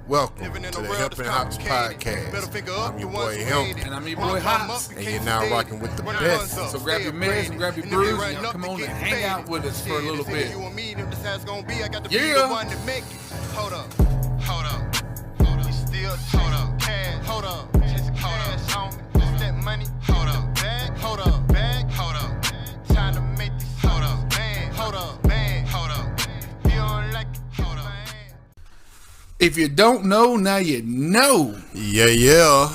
Welcome to the Hemp&HopzPodcast. I'm your boy Hemp, and I'm your boy Hopz. and you're now rocking with the best. So grab your meds and grab your brews and come on and hang out with us for a little bit. Yeah. Hold up. You still hold up. Cash. Hold up. Cash on me. Just that money. Hold up. Bag. Hold up. Bag. Hold up. Time to make this. Hold up. Bang. Hold up. Bang. Hold up. You don't like it. Hold up. If you don't know, now you know. Yeah.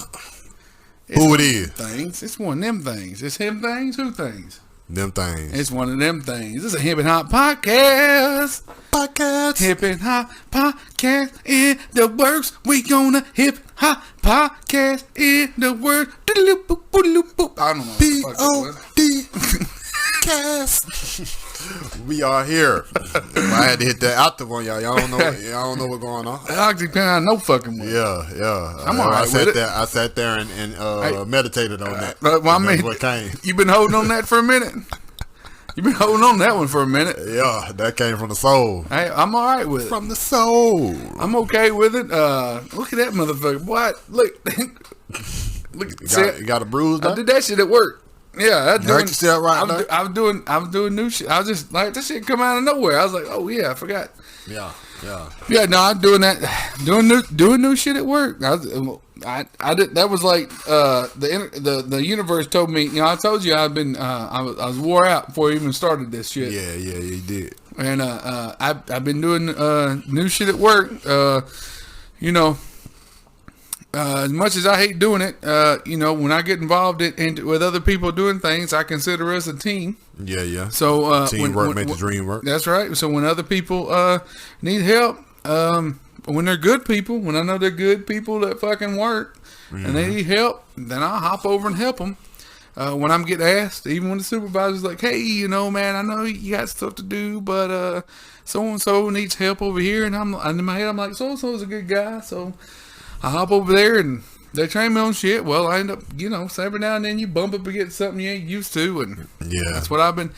Who it is? Things. It's one of them things. It's him things, who things? Them things. It's one of them things. This is a Hemp and Hop podcast. Hip and Hop podcast in the works. We gonna hip hop podcast in the works. I don't know. P-O-D cast. We are here. I had to hit that out the one, y'all. Y'all don't know what's going on. I no fucking way. Yeah. I'm all right with it. I sat there and meditated on that. Well, I mean, what came. You been holding on that for a minute? You been holding on that one for a minute? Yeah, that came from the soul. Hey, I'm all right with it. From the soul. I'm okay with it. Look at that motherfucker. What? Look. You got a bruise? I did that shit at work. Yeah, I I'm doing new shit. I was just like, this shit come out of nowhere. I was like, oh yeah, I forgot. Yeah. No, I'm doing that. Doing new shit at work. I did. That was like the universe told me. You know, I told you I've been I was wore out before I even started this shit. Yeah, you did. And I've been doing new shit at work. You know. As much as I hate doing it, you know, when I get involved with other people doing things, I consider us a team. Yeah. So teamwork makes the dream work. That's right. So when other people need help, when they're good people, when I know they're good people that fucking work, and they need help, then I'll hop over and help them. When I'm getting asked, even when the supervisor's like, hey, you know, man, I know you got stuff to do, but so-and-so needs help over here. And in my head, I'm like, so-and-so's a good guy, so I hop over there and they train me on shit. Well, I end up, you know, every now and then you bump up against something you ain't used to, and that's what I've been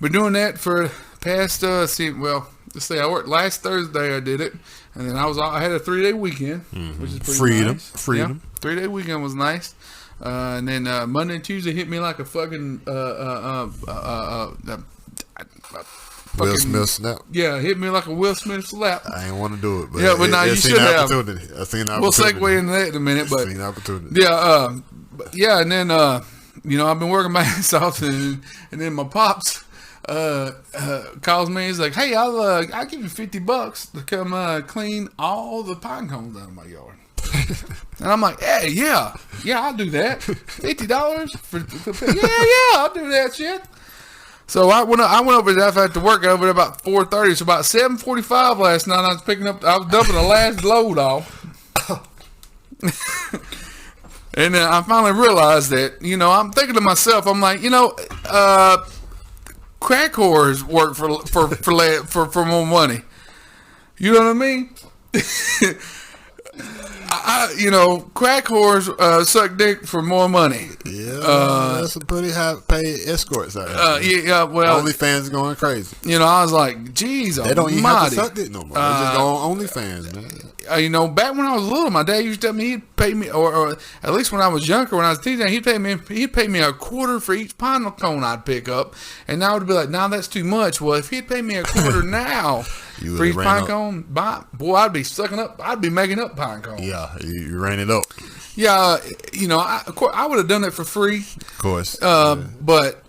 doing that for the past. Let's say I worked last Thursday. I did it, and then I had a 3-day weekend, which is pretty nice. Freedom. Yeah, 3-day weekend was nice, and then Monday and Tuesday hit me like a fucking Will Smith slap. Yeah, hit me like a Will Smith slap. I ain't want to do it, but now you should have. I seen the opportunity. We'll segue into that in a minute, but seen opportunity. Yeah, and then you know, I've been working my ass off, and then my pops calls me. He's like, "Hey, I'll give you $50 to come clean all the pine cones out of my yard." And I'm like, "Hey, yeah, I'll do that. $50 for I'll do that shit." So I went over there after work. I got over there about 4:30. So about 7:45 last night, I was dumping the last load off. And then I finally realized that, you know, I'm thinking to myself, I'm like, you know, crack whores work for more money. You know what I mean? You know, crack whores suck dick for more money. Yeah, that's some pretty high paid escorts out there. Well, OnlyFans going crazy. You know, I was like, geez, they don't even have to suck dick no more. They just go on OnlyFans, man. You know, back when I was little, my dad used to tell me he'd pay me, or at least when I was younger, when I was a teenager, he'd pay me $0.25 for each pine cone I'd pick up, and I would be like, "Now that's too much." Well, if he'd pay me $0.25 now for each pine cone, boy, I'd be making up pine cones. Yeah, you ran it up. Yeah, you know, of course, I would have done it for free. Of course, but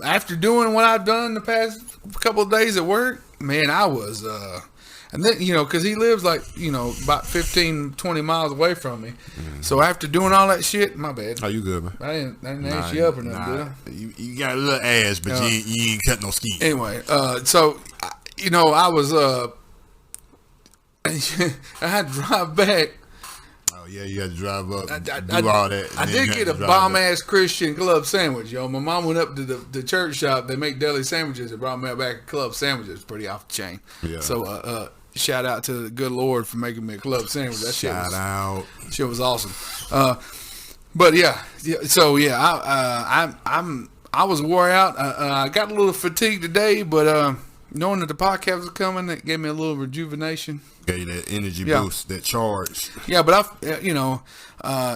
after doing what I've done the past couple of days at work, man, I was. And then, you know, because he lives like, you know, about 15, 20 miles away from me. So after doing all that shit, my bad. Oh, you good, man? I didn't ask you up or nothing, did I? You got a little ass, but you ain't cut no ski. Anyway, so, you know, I was, I had to drive back. Oh, yeah, you got to drive up and do all that. I did get a bomb-ass Christian club sandwich, yo. My mom went up to the church shop. They make deli sandwiches. They brought me back a club sandwich. It's pretty off the chain. Yeah. So, shout out to the good Lord for making me a club sandwich. That shit was awesome. But yeah. So yeah, I was wore out. I got a little fatigued today, but knowing that the podcast was coming, that gave me a little rejuvenation. Gave you that energy boost, that charge. Yeah, but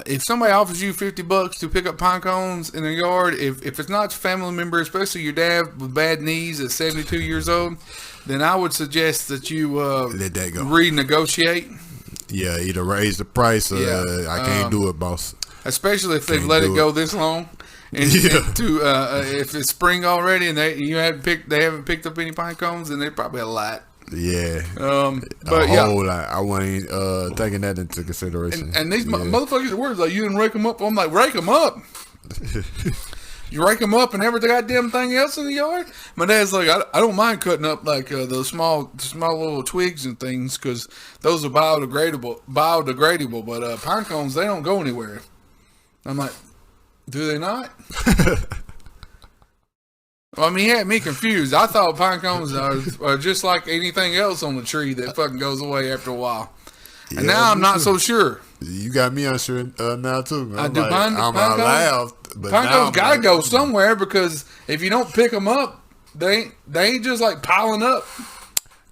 if somebody offers you $50 to pick up pine cones in their yard, if it's not a family member, especially your dad with bad knees at 72 years old, then I would suggest that you let that go. Renegotiate. Yeah, either raise the price or I can't do it, boss. Especially if they've let it go this long. And if it's spring already and they haven't picked up any pine cones, then they probably a lot. Yeah. But a whole lot. I wasn't taking that into consideration. And these motherfuckers are words like, you didn't rake them up. I'm like, rake them up. You rake them up and every goddamn thing else in the yard. My dad's like, I don't mind cutting up like those small little twigs and things because those are biodegradable. But pine cones, they don't go anywhere. I'm like, do they not? Well, I mean, he had me confused. I thought pine cones are just like anything else on the tree that fucking goes away after a while. Yeah, and now I'm not so sure. You got me unsure now too. Man. I do pine cones. Pine cones gotta go somewhere because if you don't pick them up, they ain't just like piling up.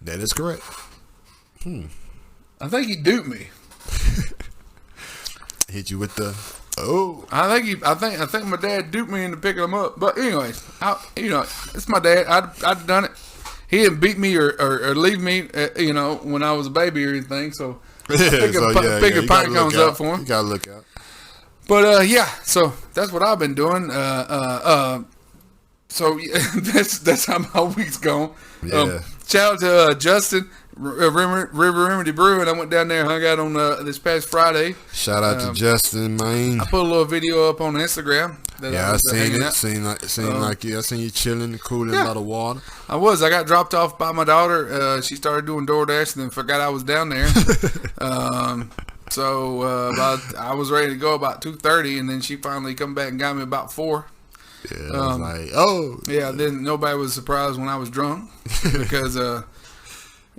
That is correct. I think he duped me. Hit you with the. I think my dad duped me into picking them up. But anyways, it's my dad. I'd done it. He didn't beat me or leave me, when I was a baby or anything. So picking pine cones up for him. You gotta look out. But so that's what I've been doing. So that's how my week's going. Yeah. Shout out to Justin. River Remedy Brewing. I went down there and hung out on this past Friday. Shout out to Justin, man. I put a little video up on Instagram. I seen it. Seemed like I seen you chilling, cooling a lot of water. I got dropped off by my daughter. She started doing DoorDash and then forgot I was down there. I was ready to go about 2:30, and then she finally come back and got me about 4. Yeah, I was like, oh. Yeah, then nobody was surprised when I was drunk because, like,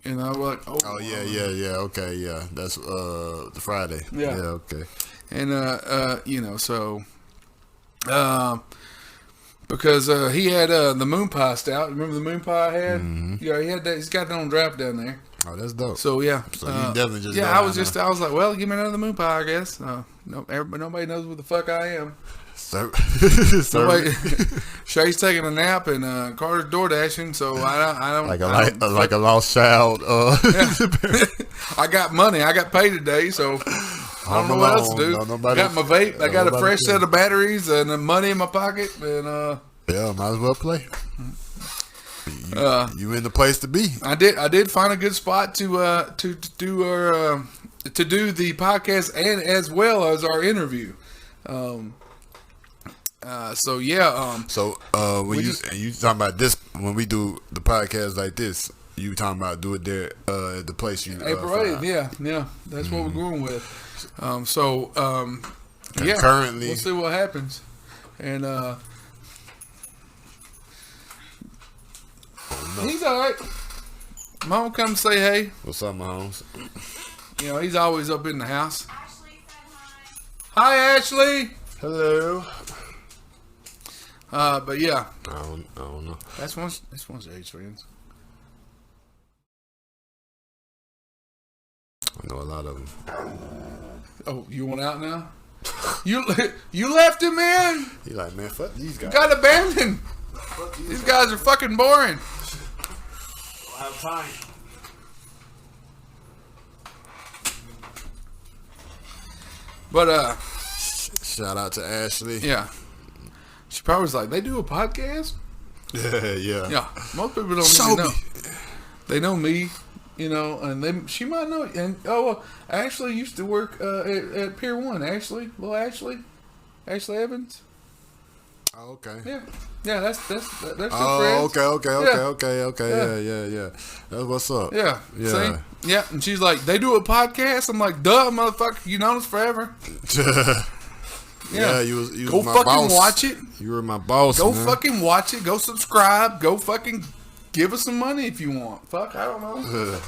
yeah, okay, yeah, that's the Friday. Yeah, okay. And, because he had the moon pie stout. Remember the moon pie I had? Mm-hmm. Yeah, he had that. He's got that on draft down there. Oh, that's dope. So, yeah. So you definitely just I was like, well, give me another moon pie, I guess. Nobody knows what the fuck I am. Shay's taking a nap and Carter's door dashing, so I don't like a lost child. I got money. I got paid today, so I don't know what else to do. I got my vape. I got a fresh set of batteries and money in my pocket, and might as well play. You in the place to be. I did find a good spot to do the podcast and as well as our interview. When you talking about this, when we do the podcast like this, you talking about do it there at the place you April 8th, yeah, that's what we're going with. Currently, we'll see what happens, and he's all right. Mom, come say hey. What's up, Mahomes? He's always up in the house. Ashley said hi. Hi, Ashley. Hello. But yeah, I don't know. That's one's age friends. I know a lot of them. Oh, you want out now? You left him, man. He like, man, fuck these guys. You got abandoned. These guys are fucking boring. I have time. But shout out to Ashley. Yeah. She probably was like, they do a podcast? Yeah. Yeah. Most people don't even know. They know me, and she might know. And Ashley used to work at Pier 1. Ashley Evans. Oh, okay. Yeah, that's friends. Okay. Yeah. That's what's up. Yeah. See? Yeah, and she's like, they do a podcast? I'm like, duh, motherfucker, you known us forever. Yeah, you was go my fucking boss. Watch it. You were my boss. Go man. fucking watch it. Go subscribe. Go fucking give us some money if you want. Fuck, I don't know.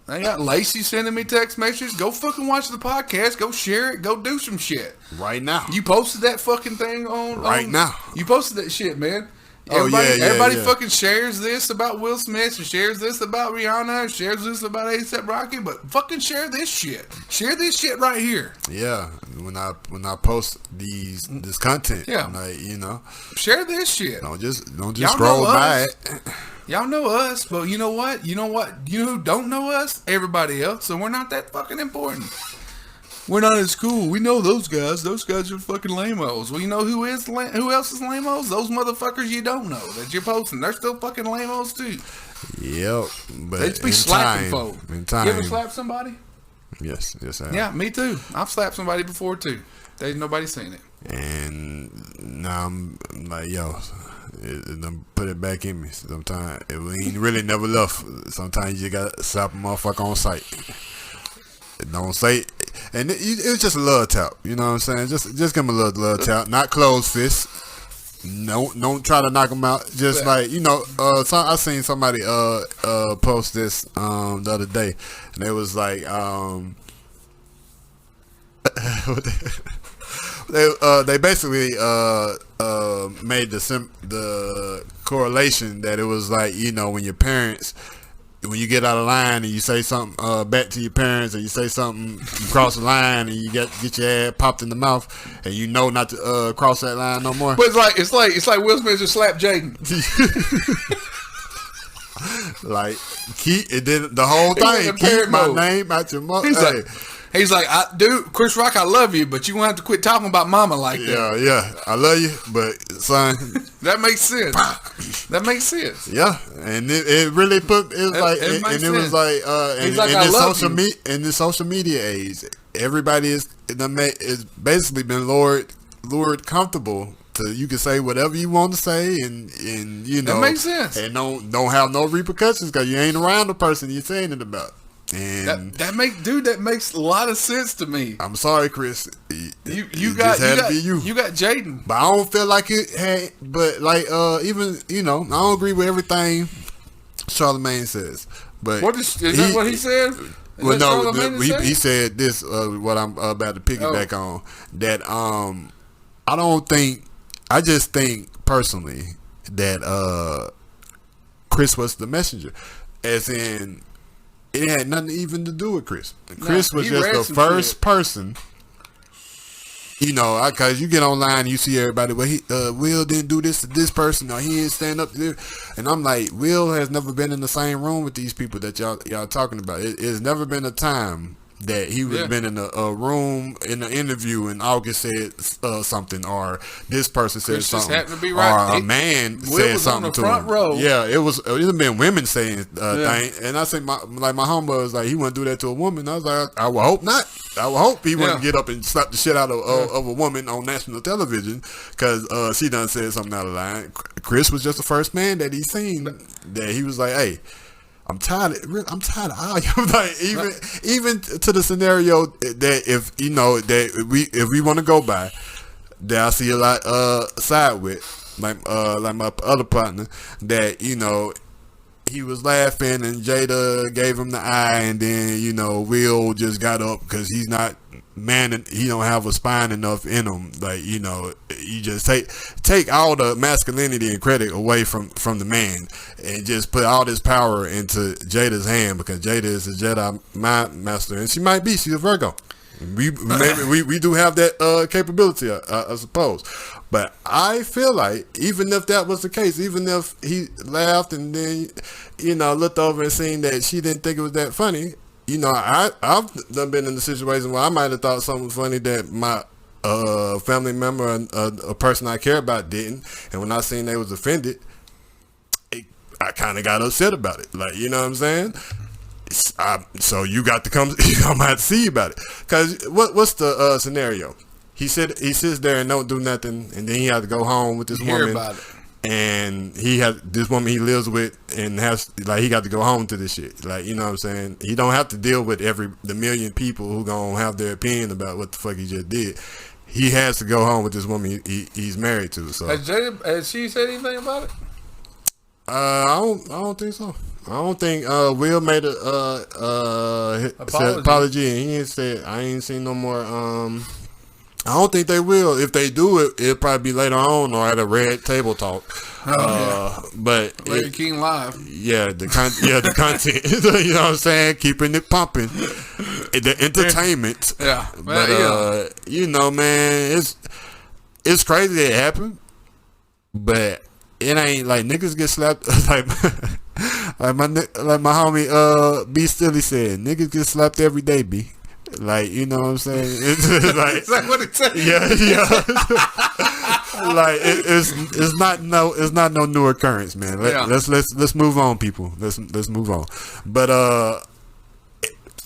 I got Lacey sending me text messages. Go fucking watch the podcast. Go share it. Go do some shit right now. You posted that fucking thing on now. You posted that shit, man. Everybody fucking shares this about Will Smith, and shares this about Rihanna, and shares this about A$AP Rocky, but fucking share this shit. Share this shit right here. Yeah, when I post this content, like, share this shit. Don't just scroll by it. Y'all know us, but you know what? You know who don't know us? Everybody else. So we're not that fucking important. We're not as cool. We know those guys. Those guys are fucking lame-os. Well, you know who else is lame-os? Those motherfuckers you don't know that you're posting. They're still fucking lame-os too. Yep. But they just be slapping folk. In time. You ever slap somebody? Yes, I have. Yeah, me too. I've slapped somebody before too. Ain't nobody seen it. And now I'm like, put it back in me. Sometimes it ain't really never left. Sometimes you gotta slap a motherfucker on sight. Don't say it. And it was just a love tap, you know what I'm saying? Just give him a little love tap, not closed fist. Don't try to knock him out. Just like, I seen somebody post this the other day, and it was like they basically made the correlation that it was like, when your parents, when you get out of line and you say something back to your parents, or you say something, you cross the line and you get your ass popped in the mouth, and not to cross that line no more. But it's like Will Smith just slapped Jaden. Like, it did the whole thing. Keep my name out your mouth. He's like, dude, Chris Rock, I love you, but you gonna have to quit talking about mama like that. Yeah, I love you, but son, that makes sense. That makes sense. Yeah, and it really put it was it was like in the social media age, everybody is basically been lured comfortable to, you can say whatever you want to say, and that makes sense, and don't have no repercussions because you ain't around the person you're saying it about. And that makes a lot of sense to me. I'm sorry, Chris. You got Jaden, but I don't feel like it had. But like even I don't agree with everything Charlemagne says. But is that what he said? Well, no, he said this. What I'm about to piggyback on, that I just think personally that Chris was the messenger, as in. It had nothing even to do with Chris. Chris was just the first person, because you get online and you see everybody, Will didn't do this to this person, or he didn't stand up to this. And I'm like, Will has never been in the same room with these people that y'all talking about. It's never been a time that he was been in a room in an interview and August said something, or this person said something, just to be right. Or a man said something to him. Row. Yeah, it was been women saying things, and I think my homeboy was like, he wouldn't do that to a woman. I was like, I would hope not. I would hope he wouldn't get up and slap the shit out of a woman on national television because she done said something out of line. Chris was just the first man that he seen that he was like, hey, I'm tired of all you. Like, even to the scenario that if we want to go by, that I see a lot side with, like my other partner, that he was laughing and Jada gave him the eye, and then Will just got up because he's not man, he don't have a spine enough in him. Like, you just take all the masculinity and credit away from the man and just put all this power into Jada's hand, because Jada is a Jedi mind master, and she's a Virgo. We do have that capability, I suppose. But I feel like even if that was the case, even if he laughed and then looked over and seen that she didn't think it was that funny, I've done been in the situation where I might have thought something funny that my family member, a person I care about, didn't, and when I seen they was offended, I kind of got upset about it. Like, you know what I'm saying? So you got to come. I'm gonna have to see you about it. Cause what's the scenario? He sits there and don't do nothing, and then he had to go home with this woman. About it. And he has this woman he lives with, and he got to go home to this shit. Like, you know what I'm saying? He don't have to deal with the million people who gonna have their opinion about what the fuck he just did. He has to go home with this woman he's married to. So has she said anything about it? I don't think so. I don't think Will made a apology, and he ain't said. I ain't seen no more I don't think they will. If they do it, it'll probably be later on or at a Red Table Talk. But Larry King Live. Yeah, the content. You know what I'm saying? Keeping it pumping. The entertainment. Yeah. But you know, man, it's crazy that it happened. But it ain't like niggas get slapped like my homie B Stilly said, niggas get slapped every day, B. Like, you know what I'm saying? It's like, is that what it said? Yeah. Like it's not no new occurrence, man. Let's move on, people. Let's move on. But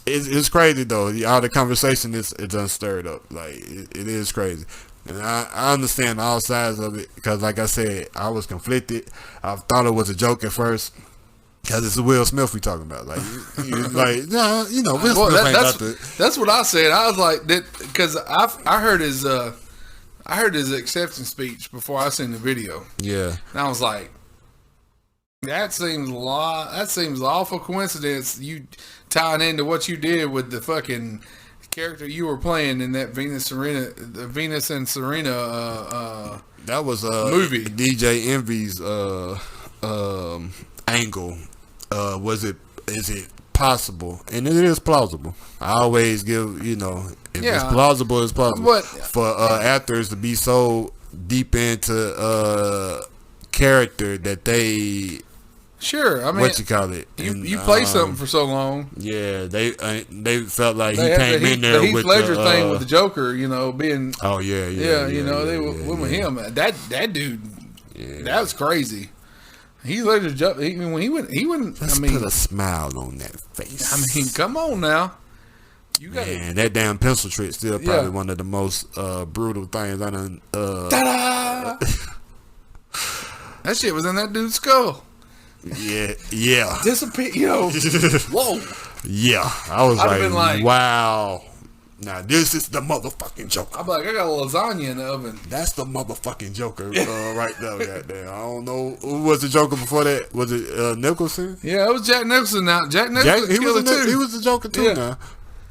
it's crazy though. All the conversation is done stirred up. Like it is crazy. And I understand all sides of it because, like I said, I was conflicted. I thought it was a joke at first. Because it's Will Smith we talking about, like, Will Smith ain't got the. That's what I said. I was like, because I heard his acceptance speech before I seen the video. Yeah, and I was like, that seems a lot. That seems an awful coincidence. You tying into what you did with the fucking character you were playing in that Venus and Serena. That was movie. DJ Envy's angle. Is it possible? And it is plausible. I always give, if it's plausible, it's plausible. But, for actors to be so deep into character that they... Sure, I mean... What you call it? You play something for so long. Yeah, they felt like he came in there with the Heath Ledger thing with the Joker, being... Oh, yeah. They went with him. That dude, that was crazy. He let his jump. When he went. Let's put a smile on that face. I mean, come on now. Man, that damn pencil trick still probably one of the most brutal things I done. Ta-da! That shit was in that dude's skull. Yeah. Disappear, Whoa. Yeah, I was like, wow. Now this is the motherfucking Joker. I'm like, I got a lasagna in the oven. That's the motherfucking Joker right there. Goddamn. I don't know who was the Joker before that. Was it Nicholson? Yeah, it was Jack Nicholson. Now Jack Nicholson, he was the Joker too. Yeah. Now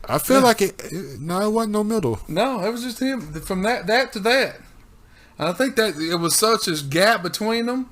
I feel like it wasn't no middle. No, it was just him from that to that. And I think that it was such a gap between them.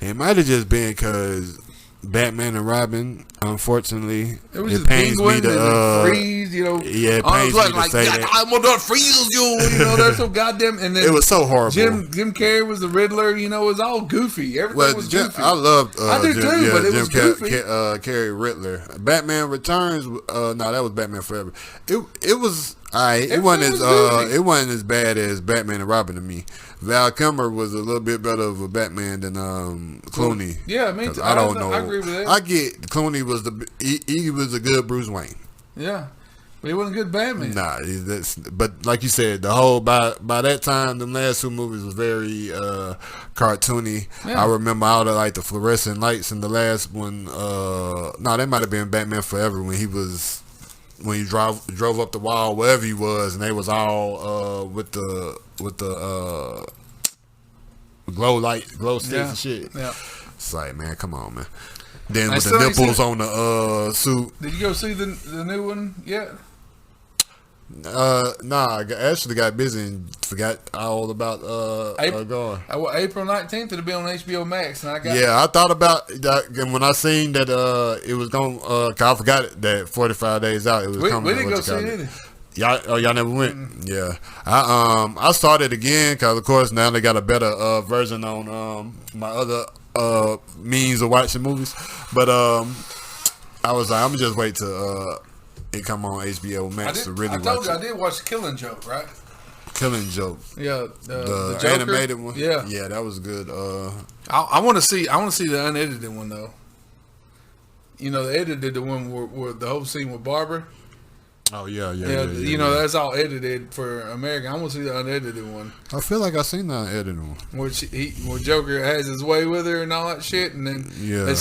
It might have just been because Batman and Robin, unfortunately, it pains me to freeze, Yeah, it pains me to say that. I'm gonna freeze you, they're so goddamn. And then it was so horrible. Jim Carrey was the Riddler, it was all goofy. Everything was goofy. I loved. I do too, but it was goofy. Carrey Riddler. Batman Returns. No, that was Batman Forever. It was. It wasn't as bad as Batman and Robin to me. Val Kilmer was a little bit better of a Batman than Clooney. Yeah, me too. I don't know. I agree with that. I get Clooney was he was a good Bruce Wayne. Yeah, but he wasn't a good Batman. Nah, but like you said, the whole by that time, the last two movies was very cartoony. Yeah. I remember all the fluorescent lights in the last one. That might have been Batman Forever when he drove up the wall wherever he was, and they was all with the glow sticks and shit. Yeah. It's like, man, come on, man. Then with the nipples on the suit. Did you go see the new one yet? I actually got busy and forgot all about going. April 19th it'll be on HBO Max, and I thought about that, and when I seen that it was going, I forgot that 45 days out it was coming. We didn't go see it either. Y'all never went? Mm-hmm. Yeah. I started again because of course now they got a better version on my other means of watching movies, but I was like, I'm gonna just wait till it come on HBO Max to really watch it. I told you I did watch Killing Joke, right? Killing Joke. Yeah, the animated one. Yeah, that was good. I want to see the unedited one though. They edited the one where the whole scene with Barbara. Oh yeah. That's all edited for American. I want to see the unedited one. I feel like I seen the unedited one, where Joker has his way with her and all that shit, and then they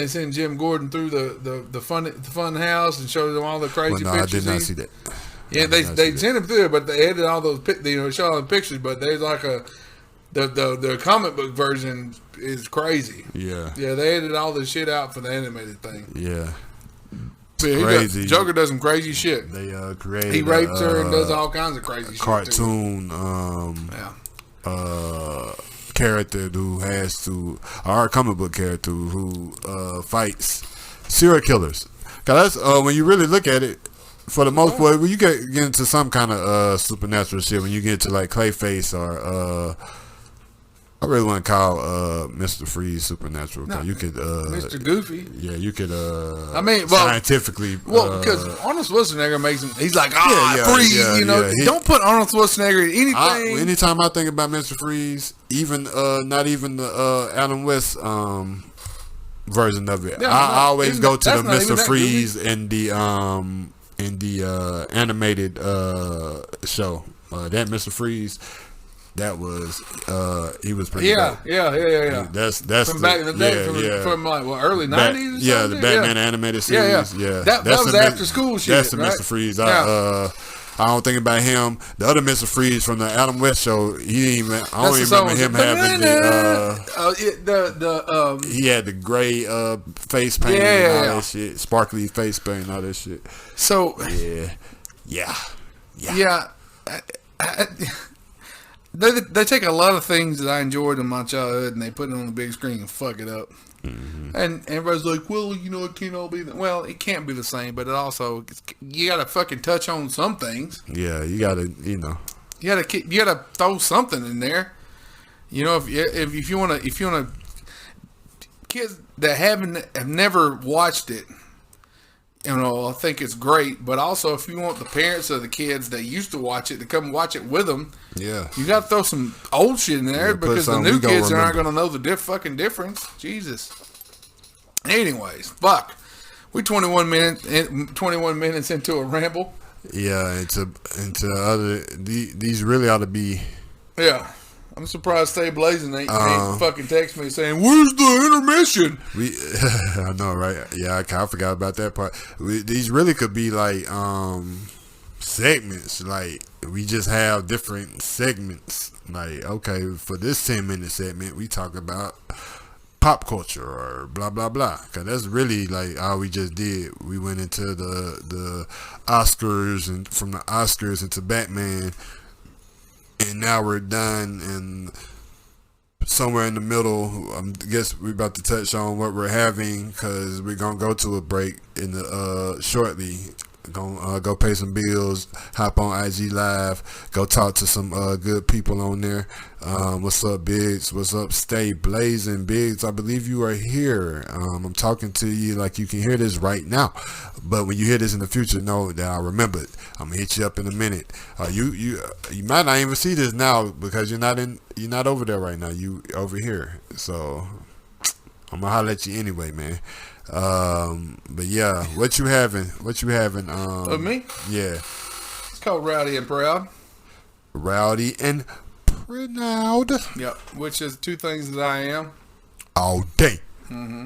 send Jim Gordon through the fun house and show them all the crazy pictures. I did not see that. Yeah, they sent him through it, but they edit all those show all the pictures. But there's like the comic book version is crazy. Yeah, they edited all the shit out for the animated thing. Yeah. crazy. Joker does some crazy shit. They created. He rapes her and does all kinds of crazy cartoon, character who has to, or a comic book character who fights serial killers. Cause that's when you really look at it. For the most part, when you get into some kind of supernatural shit, when you get to like Clayface or I really want to call Mr. Freeze supernatural. No, you could Mr. Goofy. Yeah, you could. I mean, scientifically. Because Arnold Schwarzenegger makes him. He's like, Freeze. You know, don't put Arnold Schwarzenegger in anything. Anytime I think about Mr. Freeze, even not even the Adam West version of it, I always go to the Mr. Freeze in the animated show. That Mr. Freeze. That was he was pretty dope. Yeah. That's from back in the day, from like early 90s. Yeah, the Batman animated series. Yeah. That was after school shit. That's the Mr. Freeze. I don't think about him. The other Mr. Freeze from the Adam West show. He didn't even. I don't even remember him having the. He had the gray face paint and all that shit, sparkly face paint and all that shit. So yeah. They take a lot of things that I enjoyed in my childhood and they put it on the big screen and fuck it up. Mm-hmm. And everybody's like, well, you know, it can't all be well, it can't be the same, but it also, you gotta fucking touch on some things. Yeah, you gotta, you know, you gotta throw something in there. You know, if you wanna, kids that have never watched it, you know, I think it's great, but also if you want the parents of the kids that used to watch it to come watch it with them, you got to throw some old shit in there because the new kids aren't going to know the fucking difference. Jesus. Anyways, fuck. We 21 minutes into a ramble. Yeah, into other these really ought to be. Yeah. I'm surprised Stay Blazing ain't fucking text me saying, where's the intermission? I know, right? Yeah, I forgot about that part. These really could be like segments. Like, we just have different segments. Like, okay, for this 10-minute segment, we talk about pop culture or blah, blah, blah. Because that's really like all we just did. We went into the Oscars and from the Oscars into Batman. And now we're done, and somewhere in the middle, I guess we're about to touch on what we're having because we're gonna go to a break in the shortly. Gonna go pay some bills, hop on IG Live, go talk to some good people on there. What's up, Biggs? What's up, Stay Blazing, Biggs? I believe you are here. I'm talking to you like you can hear this right now, but when you hear this in the future, know that I remembered. I'm gonna hit you up in a minute. You might not even see this now because you're not over there right now. You over here, so I'm gonna holler at you anyway, man. But yeah, what you having? Of me? Yeah. It's called Rowdy and Proud. Rowdy and Proud. Yep. Which is two things that I am. All day. Mm-hmm.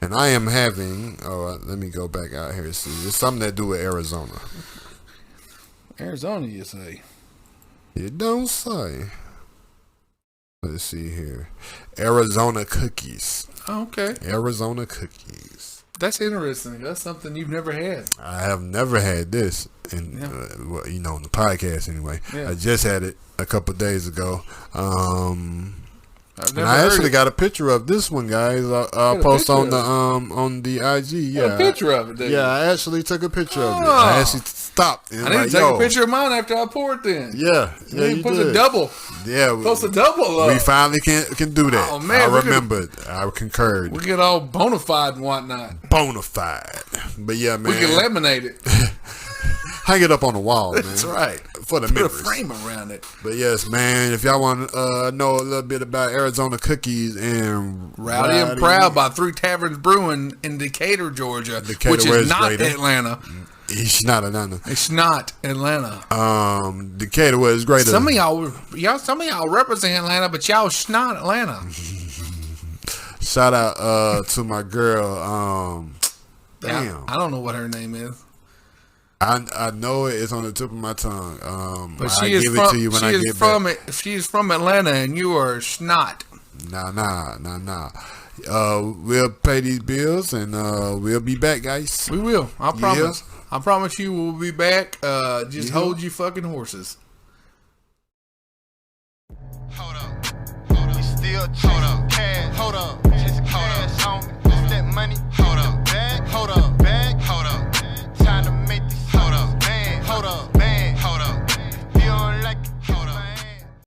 And I am having. Let me go back out here and see. It's something that do with Arizona. Arizona, you say? You don't say. Let's see here. Arizona cookies. Oh, okay. Arizona cookies. That's interesting. That's something you've never had. I have never had this, on the podcast anyway. Yeah. I just had it a couple of days ago. And I actually got a picture of this one, guys. I'll post on the IG. Yeah, a picture of it. Did you? I actually took a picture of it. I actually stopped. I didn't take a picture of mine after I poured. Then you put a double. Yeah, post a double. We finally can do that. Oh man, I remembered. I concurred. We get all bona fide and whatnot. Bona fide, but yeah, man, we can laminate it. Hang it up on the wall, man. That's right. For the Put memories. a frame around it. But yes, man, if y'all want to know a little bit about Arizona cookies and Rowdy and Proud by 3 Taverns Brewing in Decatur, Georgia, which is not Atlanta. It's not Atlanta. It's not Atlanta. Decatur was greater. Some of y'all represent Atlanta, but y'all not Atlanta. Shout out to my girl. Damn, I don't know what her name is. I know it's on the tip of my tongue. But she is from. She is from Atlanta, and you are snot. Nah. We'll pay these bills and we'll be back, guys. We will. I promise. Yeah. I promise you we'll be back. Just hold your fucking horses. Hold up. We still chasing cash. Hold up. Chasing cash on me. What's that money? Hold up. Bag. Hold up. Bag.